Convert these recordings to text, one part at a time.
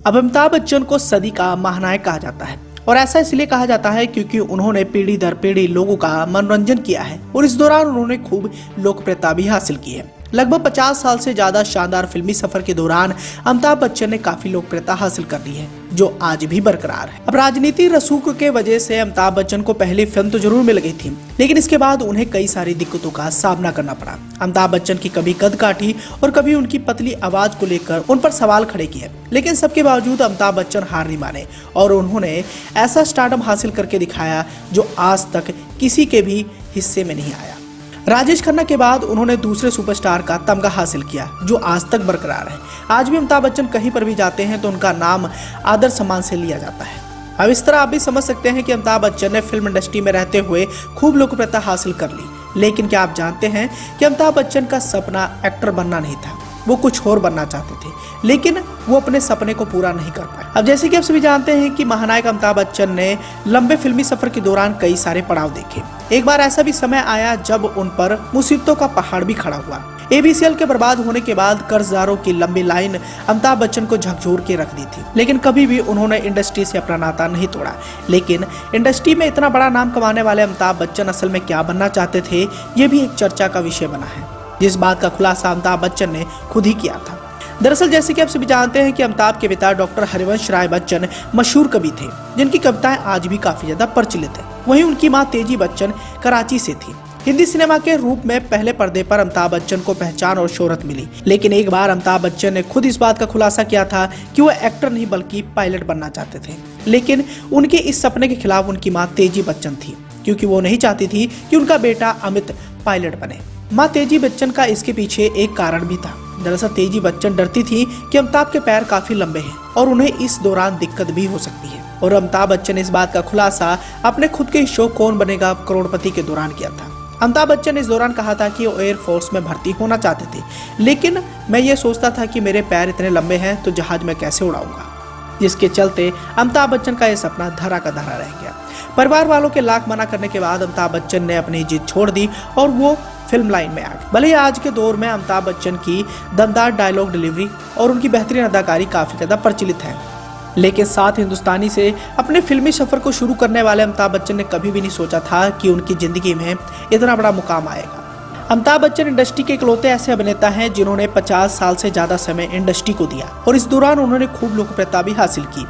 अब अमिताभ बच्चन को सदी का महानायक कहा जाता है और ऐसा इसलिए कहा जाता है क्योंकि उन्होंने पीढ़ी दर पीढ़ी लोगों का मनोरंजन किया है और इस दौरान उन्होंने खूब लोकप्रियता भी हासिल की है। लगभग 50 साल से ज्यादा शानदार फिल्मी सफर के दौरान अमिताभ बच्चन ने काफी लोकप्रियता हासिल कर ली है जो आज भी बरकरार है। अब राजनीति रसूख के वजह से अमिताभ बच्चन को पहली फिल्म तो जरूर मिल गई थी, लेकिन इसके बाद उन्हें कई सारी दिक्कतों का सामना करना पड़ा। अमिताभ बच्चन की कभी कदकाठी और कभी उनकी पतली आवाज को लेकर उन पर सवाल खड़े किए, लेकिन सबके बावजूद अमिताभ बच्चन हार नहीं माने और उन्होंने ऐसा स्टारडम हासिल करके दिखाया जो आज तक किसी के भी हिस्से में नहीं आया। राजेश खन्ना के बाद उन्होंने दूसरे सुपरस्टार का तमगा हासिल किया जो आज तक बरकरार है। आज भी अमिताभ बच्चन कहीं पर भी जाते हैं तो उनका नाम आदर सम्मान से लिया जाता है। अब इस तरह आप भी समझ सकते हैं कि अमिताभ बच्चन ने फिल्म इंडस्ट्री में रहते हुए खूब लोकप्रियता हासिल कर ली, लेकिन क्या आप जानते हैं कि अमिताभ बच्चन का सपना एक्टर बनना नहीं था, वो कुछ और बनना चाहते थे, लेकिन वो अपने सपने को पूरा नहीं कर पाए। अब जैसे कि आप सभी जानते हैं कि महानायक अमिताभ बच्चन ने लंबे फिल्मी सफर के दौरान कई सारे पड़ाव देखे। एक बार ऐसा भी समय आया जब उन पर मुसीबतों का पहाड़ भी खड़ा हुआ। ABCL के बर्बाद होने के बाद कर्जदारों की लंबी लाइन अमिताभ बच्चन को झकझोर के रख दी थी, लेकिन कभी भी उन्होंने इंडस्ट्री से अपना नाता नहीं तोड़ा। लेकिन इंडस्ट्री में इतना बड़ा नाम कमाने वाले अमिताभ बच्चन असल में क्या बनना चाहते थे, ये भी एक चर्चा का विषय बना है, जिस बात का खुलासा अमिताभ बच्चन ने खुद ही किया था। दरअसल जैसे कि आप सभी जानते हैं कि अमिताभ के पिता डॉक्टर हरिवंश राय बच्चन मशहूर कवि थे, जिनकी कविताएं आज भी काफी ज्यादा प्रचलित है। वहीं उनकी मां तेजी बच्चन कराची से थी। हिंदी सिनेमा के रूप में पहले पर्दे पर अमिताभ बच्चन को पहचान और शोहरत मिली, लेकिन एक बार अमिताभ बच्चन ने खुद इस बात का खुलासा किया था कि वो एक्टर नहीं बल्कि पायलट बनना चाहते थे। लेकिन उनके इस सपने के खिलाफ उनकी मां तेजी बच्चन थी, क्योंकि वो नहीं चाहती थी कि उनका बेटा अमित पायलट बने। मां तेजी बच्चन का इसके पीछे एक कारण भी था। दरअसल तेजी बच्चन डरती थी कि अमिताभ के पैर काफी लंबे हैं और उन्हें इस दौरान दिक्कत भी हो सकती है, और अमिताभ बच्चन ने इस बात का खुलासा अपने खुद के शो कौन बनेगा करोड़पति के दौरान किया था। अमिताभ बच्चन ने इस दौरान कहा था कि वो एयरफोर्स में भर्ती होना चाहते थे, लेकिन मैं ये सोचता था कि मेरे पैर इतने लंबे हैं तो जहाज में कैसे उड़ाऊंगा, जिसके चलते अमिताभ बच्चन का यह सपना धरा का धरा रह गया। परिवार वालों के लाख मना करने के बाद अमिताभ बच्चन ने अपनी जिद छोड़ दी और वो फिल्म लाइन में आ गए। भले ही आज के दौर में अमिताभ बच्चन की दमदार डायलॉग डिलीवरी और उनकी बेहतरीन अदाकारी काफी ज्यादा प्रचलित है, लेकिन साथ हिंदुस्तानी से अपने फिल्मी सफर को शुरू करने वाले अमिताभ बच्चन ने कभी भी नहीं सोचा था कि उनकी जिंदगी में इतना बड़ा मुकाम आएगा। अमिताभ बच्चन इंडस्ट्री के इकलौते ऐसे अभिनेता हैं जिन्होंने 50 साल से ज्यादा समय इंडस्ट्री को दिया और इस दौरान उन्होंने खूब लोकप्रियता भी हासिल की।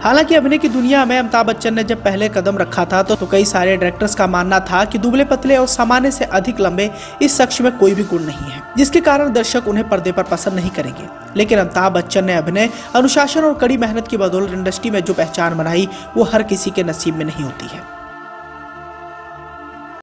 हालांकि अभिनय की दुनिया में अमिताभ बच्चन ने जब पहले कदम रखा था तो कई सारे डायरेक्टर्स का मानना था कि दुबले पतले और सामान्य से अधिक लंबे इस शख्स में कोई भी गुण नहीं है, जिसके कारण दर्शक उन्हें पर्दे पर पसंद नहीं करेंगे। लेकिन अमिताभ बच्चन ने अभिनय, अनुशासन और कड़ी मेहनत की बदौलत इंडस्ट्री में जो पहचान बनाई वो हर किसी के नसीब में नहीं होती है।